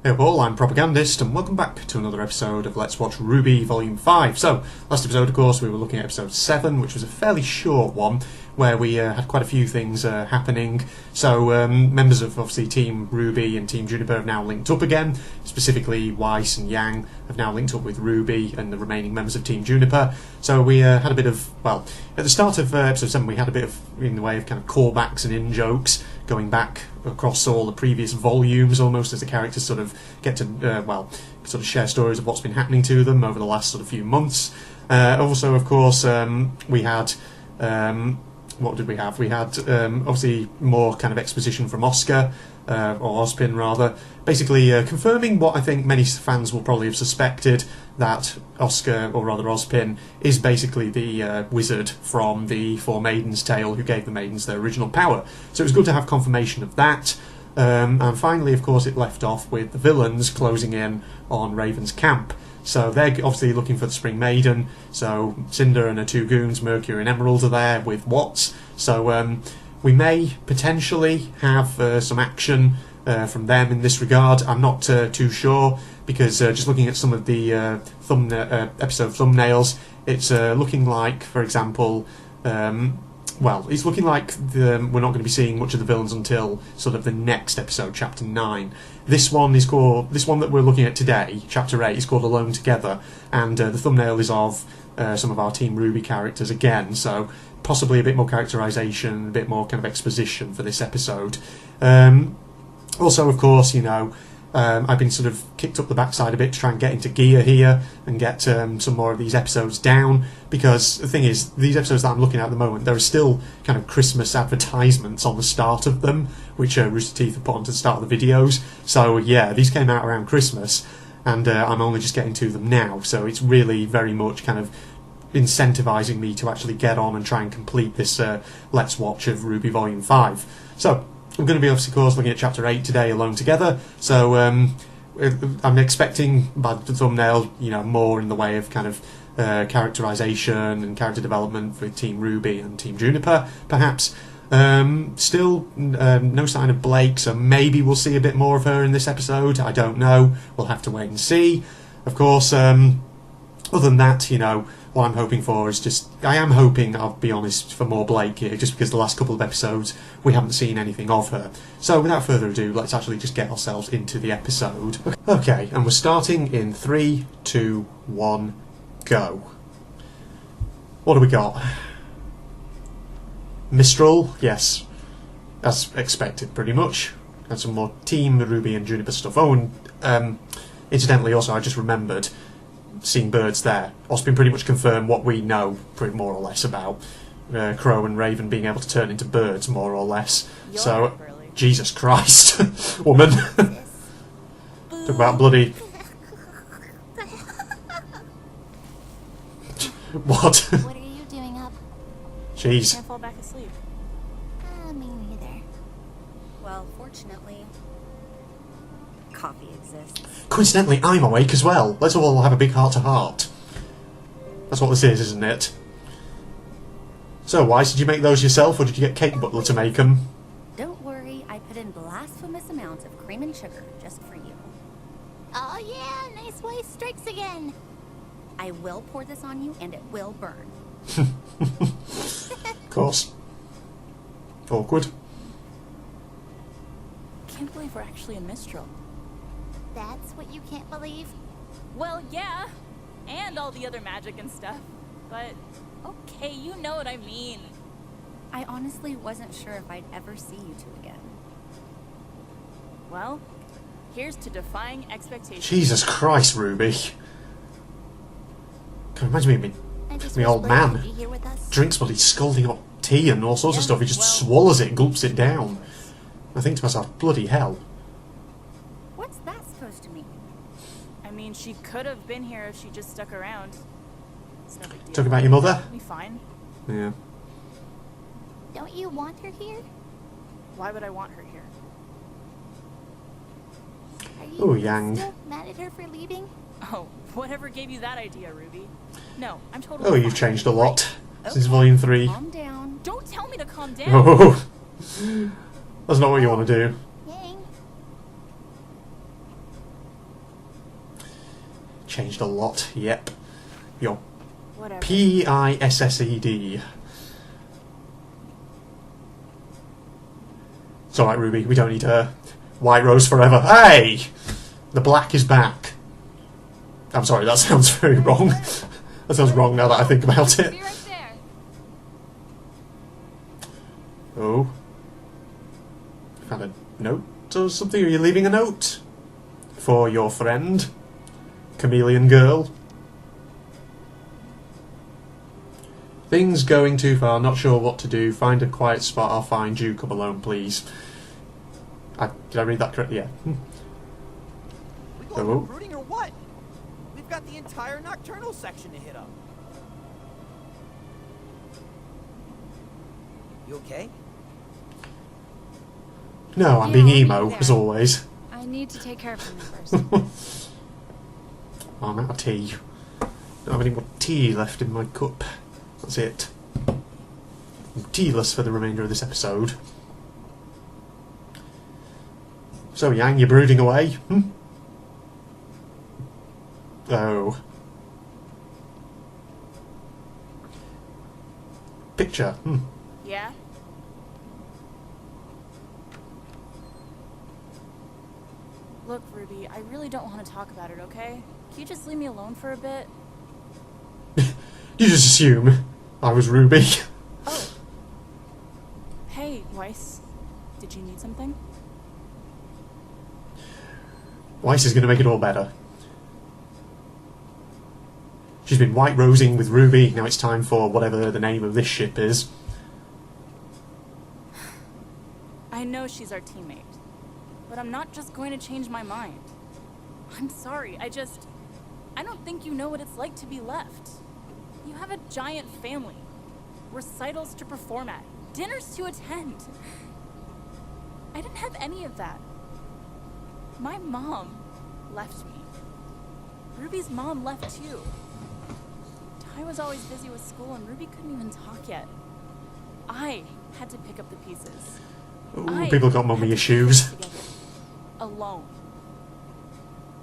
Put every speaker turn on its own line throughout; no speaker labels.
Hey all, I'm Propagandist, and welcome back to another episode of Let's Watch RWBY Volume 5. So, last episode, of course, we were looking at episode 7, which was a fairly short one, where we had quite a few things happening. So, members of, obviously, Team RWBY and Team Juniper have now linked up again. Specifically, Weiss and Yang have now linked up with RWBY and the remaining members of Team Juniper. So, we had a bit of, well, at the start of episode 7, we had a bit of, in the way of kind of callbacks and in-jokes, going back across all the previous volumes almost, as the characters sort of get to, sort of share stories of what's been happening to them over the last sort of few months. Also, of course, we had, what did we have? We had, obviously, more kind of exposition from Oscar, or Ozpin rather, basically confirming what I think many fans will probably have suspected, that Oscar, or rather Ozpin, is basically the wizard from the Four Maidens tale who gave the maidens their original power. So it was good to have confirmation of that. And finally, of course, it left off with the villains closing in on Raven's camp. So they're obviously looking for the Spring Maiden. So Cinder and her two goons, Mercury and Emerald, are there with Watts. So we may potentially have some action from them in this regard. I'm not too sure, because just looking at some of the episode thumbnails, it's looking like, for example, well, it's looking like we're not going to be seeing much of the villains until sort of the next episode, Chapter 9. This one that we're looking at today, Chapter 8, is called Alone Together, and the thumbnail is of some of our Team RWBY characters again, so possibly a bit more characterisation, a bit more kind of exposition for this episode. Also, of course, you know, I've been sort of kicked up the backside a bit to try and get into gear here and get some more of these episodes down, because the thing is, these episodes that I'm looking at the moment, there are still kind of Christmas advertisements on the start of them, which Rooster Teeth have put onto the start of the videos. So yeah, these came out around Christmas, and I'm only just getting to them now, so it's really very much kind of incentivising me to actually get on and try and complete this Let's Watch of RWBY Volume 5. So I'm going to be, obviously, of course, looking at Chapter 8 today, Alone Together, so I'm expecting, by the thumbnail, you know, more in the way of kind of characterisation and character development for Team RWBY and Team Juniper, perhaps. Still, no sign of Blake, so maybe we'll see a bit more of her in this episode, I don't know, we'll have to wait and see. Of course, other than that, you know, what I'm hoping for is just, I am hoping, I'll be honest, for more Blake here, just because the last couple of episodes we haven't seen anything of her. So without further ado, let's actually just get ourselves into the episode. Okay, and we're starting in 3, 2, 1, go. What do we got? Mistral, yes, as expected pretty much. And some more Team RWBY and Juniper stuff. Oh, and incidentally also, I just remembered seeing birds there. Ozpin pretty much confirmed what we know, pretty more or less, about Crow and Raven being able to turn into birds, more or less. So, Jesus Christ, woman. Talk about bloody... What?
What are you doing up?
Jeez.
Can't fall back asleep.
Me neither.
Well, fortunately, coffee exists.
Coincidentally, I'm awake as well. Let's all have a big heart-to-heart. That's what this is, isn't it? So, Weiss, did you make those yourself, or did you get Cake Butler to make them?
Don't worry, I put in blasphemous amounts of cream and sugar just for you.
Oh yeah, nice Weiss strikes again.
I will pour this on you, and it will burn.
Of course. Awkward.
Can't believe we're actually in Mistral.
That's what you can't believe?
Well, yeah, and all the other magic and stuff. But, okay, you know what I mean.
I honestly wasn't sure if I'd ever see you two again.
Well, here's to defying expectations.
Jesus Christ, RWBY. Can you imagine me
I just
the
wish
old
Blake
man
could be here with us.
drinks bloody scalding hot tea and all sorts of stuff. He just swallows it, gulps it down. I think to myself, bloody hell.
What's that supposed to mean?
I mean, she could have been here if she just stuck around. It's no big deal.
Talking about your mother?
Be fine.
Yeah.
Don't you want her here?
Why would I want her here?
Are you
Oh, Yang.
still mad at her for leaving?
Oh, whatever gave you that idea, RWBY? No, I'm totally
Oh,
fine.
you've changed a lot since
Okay,
Volume 3.
Calm down.
Don't tell me to calm down.
Oh, that's not what you want to do.
Yang,
changed a lot. Yep. Your
Whatever.
P-I-S-S-E-D. It's alright, Ruby. We don't need her. White Rose forever. Hey! The black is back. I'm sorry, that sounds very wrong. That sounds wrong now that I think about it.
Be right there.
Oh. Found a note or something? Are you leaving a note? For your friend? Chameleon girl? Things going too far, not sure what to do. Find a quiet spot, I'll find you. Come alone, please. Did I read that correctly? Yeah.
We going recruiting or what? We've got the entire nocturnal section to hit up. You okay?
No, I'm
Yeah,
being
I'll be
emo,
there.
as always.
I need to take care of something first.
Oh, I'm out of tea. Don't have any more tea left in my cup. That's it. I'm tealess for the remainder of this episode. So, Yang, you're brooding away? Hmm? Oh. Picture. Hmm.
Yeah? Look, Ruby, I really don't want to talk about it, okay? Can you just leave me alone for a bit?
You just assume I was Ruby.
Oh. Hey, Weiss. Did you need something?
Weiss is going to make it all better. She's been white rosing with Ruby, now it's time for whatever the name of this ship is.
I know she's our teammate, but I'm not just going to change my mind. I'm sorry, I don't think you know what it's like to be left. You have a giant family, recitals to perform at, dinners to attend. I didn't have any of that. My mom left me. Ruby's mom left too. Ty was always busy with school and Ruby couldn't even talk yet. I had to pick up the pieces.
Ooh, people got mummy issues.
Alone.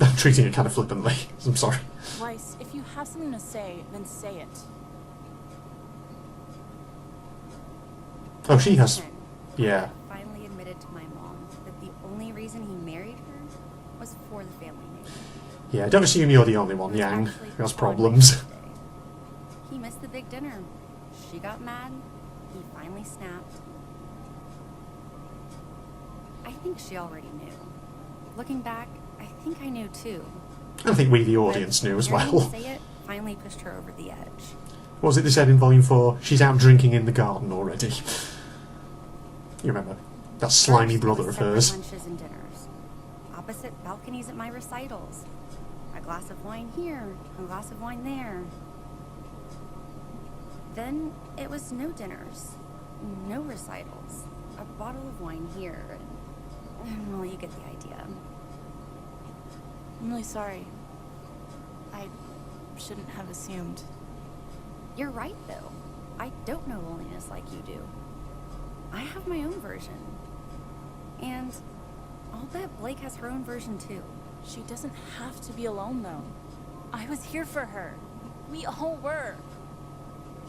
I'm treating it kind of flippantly. I'm sorry.
Weiss, if you have something to say, then say it.
Oh, she has.
Listen,
Yeah.
I finally admitted to my mom that the only reason he married her was for the family name.
Yeah, don't assume you're the only
It
one,
was
Yang,
actually
who has
on my
problems.
birthday. He missed the big dinner. She got mad. He finally snapped. I think she already knew. Looking back, I think I knew too.
I think we, the
But
audience, knew as
hearing him
well.
say it finally pushed her over the edge.
What was it they said in Volume 4? She's out drinking in the garden already. You remember? That slimy
First, it
brother
was
of
separate
hers.
lunches and dinners. Opposite balconies at my recitals. A glass of wine here, a glass of wine there. Then it was no dinners, no recitals, a bottle of wine here, and well, you get the idea.
I'm really sorry. I shouldn't have assumed.
You're right, though. I don't know loneliness like you do. I have my own version. And I'll bet Blake has her own version, too.
She doesn't have to be alone, though. I was here for her. We all were.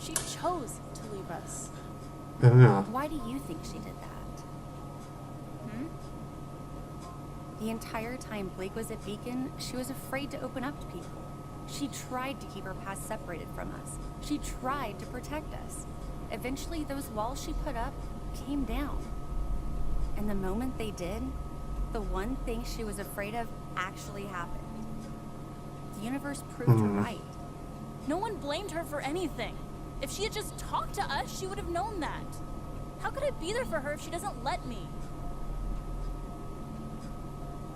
She chose to leave us.
Ah.
Why do you think she did that?
Hmm?
The entire time Blake was at Beacon, she was afraid to open up to people. She tried to keep her past separated from us. She tried to protect us. Eventually, those walls she put up came down. And the moment they did, the one thing she was afraid of actually happened. The universe proved her right.
No one blamed her for anything. If she had just talked to us, she would have known that. How could I be there for her if she doesn't let me?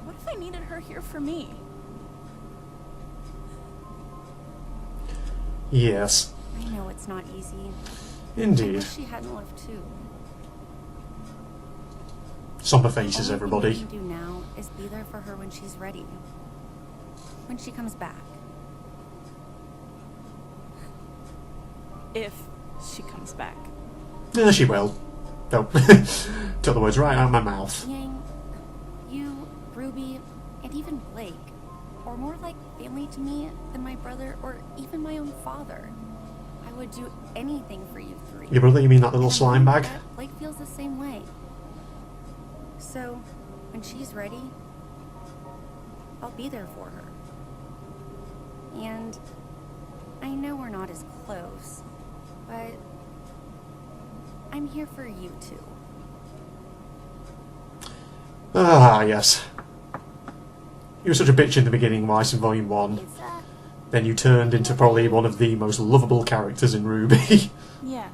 What if I needed her here for me?
Yes.
I know it's not easy. I
Indeed.
wish she hadn't left too.
Somber faces,
All
everybody.
we can do now is be there for her when she's ready. When she comes back.
If she comes back.
Yeah, she will. Don't. Took the words right out of my mouth.
Yang, you, Ruby, and even Blake, or more like family to me than my brother or even my own father. I would do anything for you three.
Your brother, you mean that little slime bag?
Blake feels the same way. So, when she's ready, I'll be there for her. And I know we're not as close, but I'm here for you too.
Ah, yes. You were such a bitch in the beginning, Weiss, in Volume 1. Then you turned into probably one of the most lovable characters in RWBY.
Yeah,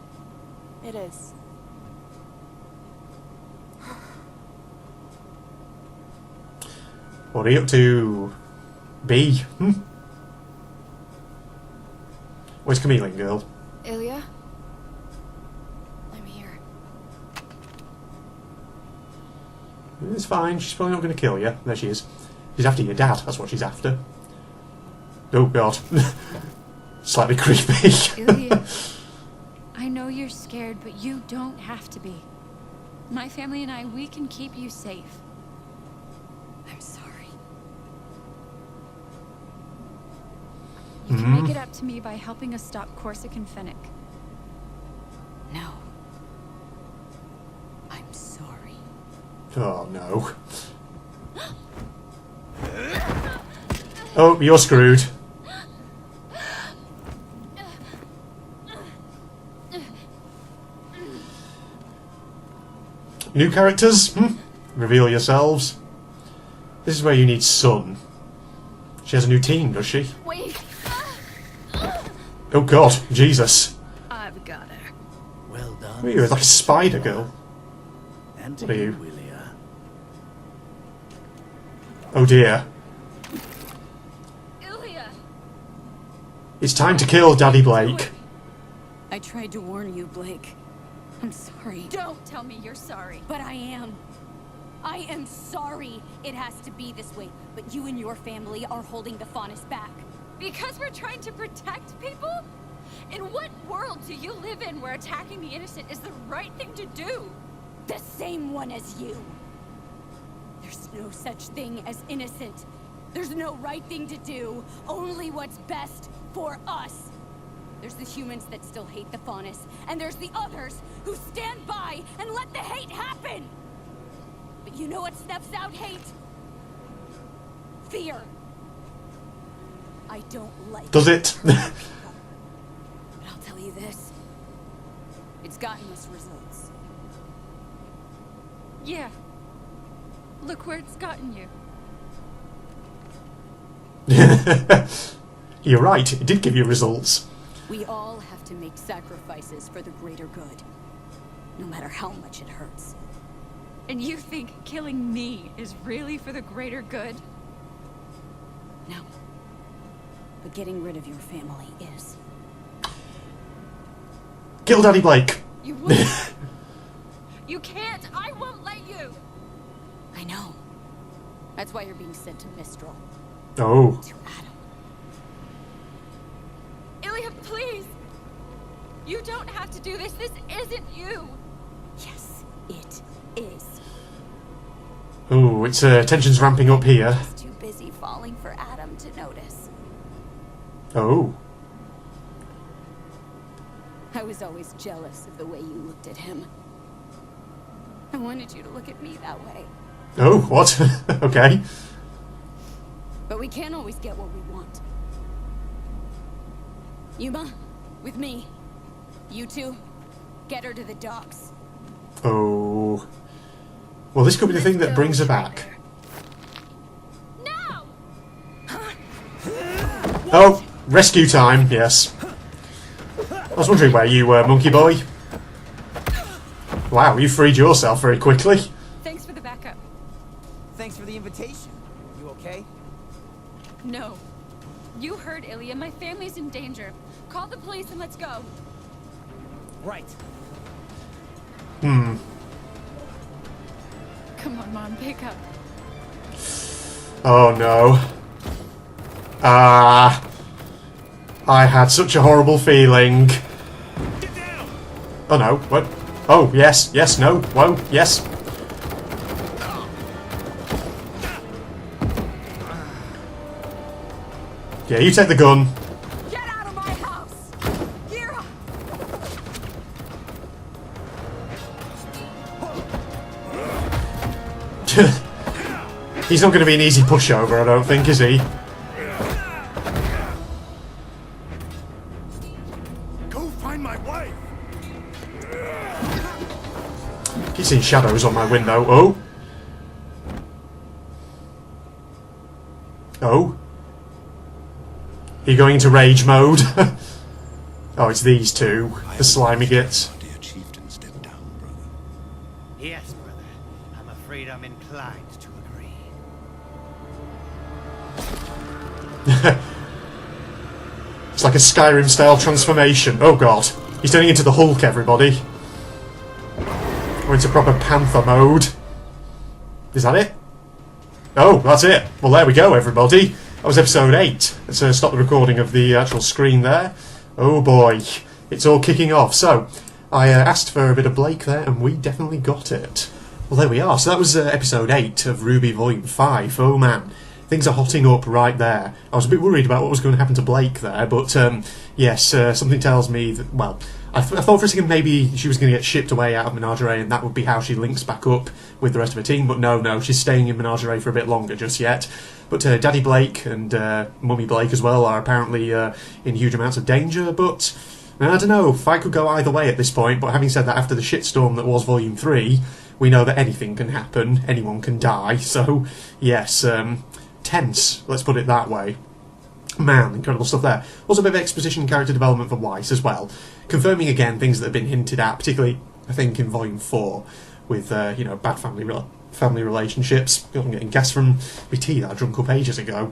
it is.
What are you up to? B? Where's Chameleon Girl?
Ilia? I'm here.
It's fine, she's probably not going to kill you. There she is. She's after your dad, that's what she's after. Oh god. Slightly creepy.
Ilia, I know you're scared, but you don't have to be. My family and I, we can keep you safe. I'm sorry. You can make it up to me by helping us stop Corsic and Fennec.
No. I'm sorry.
Oh no. Oh, you're screwed. New characters? Reveal yourselves. This is where you need Sun. She has a new team, does she?
Wait.
Oh god, Jesus.
I've got her.
Well done.
What are you, like a spider girl?
And
What are you?
Ilia.
Oh dear.
Ilia!
It's time to kill Daddy Blake.
I tried to warn you, Blake. I'm sorry.
Don't tell me you're sorry.
But I am. I am sorry it has to be this way, but you and your family are holding the Faunus back.
Because we're trying to protect people? In what world do you live in where attacking the innocent is the right thing to do?
The same one as you. There's no such thing as innocent. There's no right thing to do, only what's best for us. There's the humans that still hate the Faunus, and there's the others who stand by and let the hate happen. But you know what snuffs out hate? Fear. I don't like
Does it?
But I'll tell you this. It's gotten us results.
Yeah. Look where it's gotten you.
You're right, it did give you results.
We all have to make sacrifices for the greater good. No matter how much it hurts.
And you think killing me is really for the greater good?
No. But getting rid of your family is.
Kill Daddy Blake.
You won't. You can't. I won't let you.
I know. That's why you're being sent to Mistral.
Oh.
To Adam.
Ilia, please. You don't have to do this. This isn't you.
Yes, it is.
Oh, it's tension's ramping up here.
I was too busy falling for Adam to notice.
Oh.
I was always jealous of the way you looked at him. I wanted you to look at me that way.
Oh, what? Okay.
But we can't always get what we want. Yuma, with me. You two, get her to the docks.
Oh. Well, this could be the thing that brings her back.
No.
Oh, rescue time, yes. I was wondering where you were, monkey boy. Wow, you freed yourself very quickly.
Thanks for the backup.
Thanks for the invitation. You okay?
No. You heard Ilia. My family's in danger. Call the police and let's go.
Right.
Come on, Mom. Pick up.
Oh no. Ah. I had such a horrible feeling.
Get down!
Oh no, what? Oh, yes, yes, no, whoa, yes. Yeah, you take the gun.
Get out of my house! Gira!
He's not going to be an easy pushover, I don't think, is he?
Go find my wife.
Keep seeing shadows on my window. Oh. Oh. Are you going into rage mode? Oh, it's these two. The slimy gits.
Dear chieftain, step down, brother.
Yes, brother. I'm afraid I'm inclined to agree.
It's like a Skyrim-style transformation. Oh god. He's turning into the Hulk, everybody. We're into proper panther mode. Is that it? Oh, that's it. Well, there we go, everybody. That was episode 8. Let's stop the recording of the actual screen there. Oh boy. It's all kicking off. So, I asked for a bit of Blake there, and we definitely got it. Well, there we are. So that was episode 8 of RWBY Volume 5. Oh man. Things are hotting up right there. I was a bit worried about what was going to happen to Blake there, but yes, something tells me that, well, I thought for a second maybe she was going to get shipped away out of Menagerie and that would be how she links back up with the rest of her team, but no, she's staying in Menagerie for a bit longer just yet. But Daddy Blake and Mummy Blake as well are apparently in huge amounts of danger, but I don't know, fight could go either way at this point, but having said that, after the shitstorm that was Volume 3, we know that anything can happen, anyone can die, so yes, tense, let's put it that way. Man, incredible stuff there. Also a bit of exposition and character development for Weiss as well. Confirming again things that have been hinted at, particularly, I think, in Volume 4, with, you know, bad family relationships. I'm getting gas from my tea that I drunk up ages ago.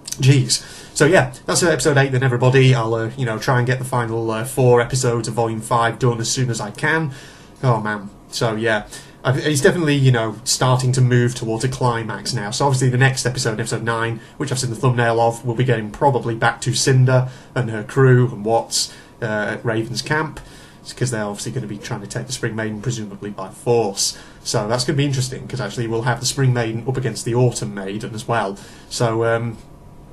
Jeez. So yeah, that's episode 8 then, everybody. I'll, you know, try and get the final 4 episodes of Volume 5 done as soon as I can. Oh man. So yeah. It's definitely, you know, starting to move towards a climax now. So obviously the next episode, episode 9, which I've seen the thumbnail of, we'll be getting probably back to Cinder and her crew and Watts at Raven's camp, because they're obviously going to be trying to take the Spring Maiden, presumably by force. So that's going to be interesting, because actually we'll have the Spring Maiden up against the Autumn Maiden as well. So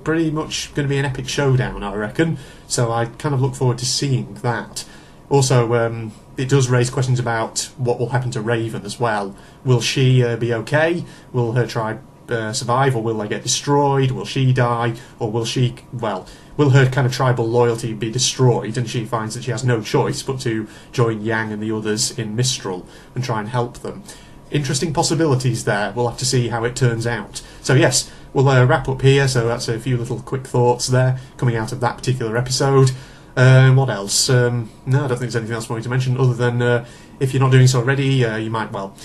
pretty much going to be an epic showdown, I reckon. So I kind of look forward to seeing that. Also, it does raise questions about what will happen to Raven as well. Will she be okay? Will her tribe survive, or will they get destroyed? Will she die? Or will she, well, will her kind of tribal loyalty be destroyed and she finds that she has no choice but to join Yang and the others in Mistral and try and help them? Interesting possibilities there. We'll have to see how it turns out. So yes, we'll wrap up here. So that's a few little quick thoughts there coming out of that particular episode. What else? No, I don't think there's anything else I wanted to mention other than if you're not doing so already, you might not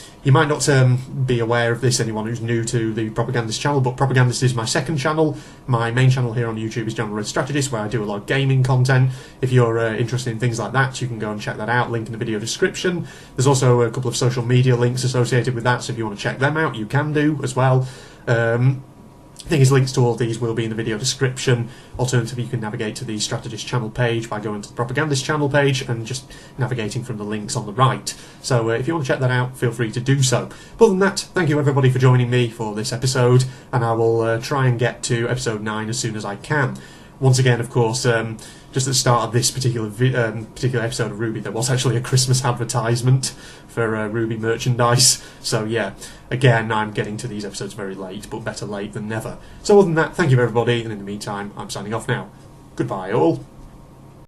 be aware of this, anyone who's new to the Propagandist channel, but Propagandist is my second channel. My main channel here on YouTube is General Strategist, where I do a lot of gaming content. If you're interested in things like that, you can go and check that out, link in the video description. There's also a couple of social media links associated with that, so if you want to check them out, you can do as well. The thing is, links to all of these will be in the video description. Alternatively, you can navigate to the Strategist channel page by going to the Propagandist channel page and just navigating from the links on the right. So if you want to check that out, feel free to do so. But other than that, thank you everybody for joining me for this episode, and I will try and get to episode 9 as soon as I can. Once again, of course, just at the start of this particular episode of RWBY, there was actually a Christmas advertisement for RWBY merchandise. So yeah, again, I'm getting to these episodes very late, but better late than never. So other than that, thank you everybody, and in the meantime, I'm signing off now. Goodbye all.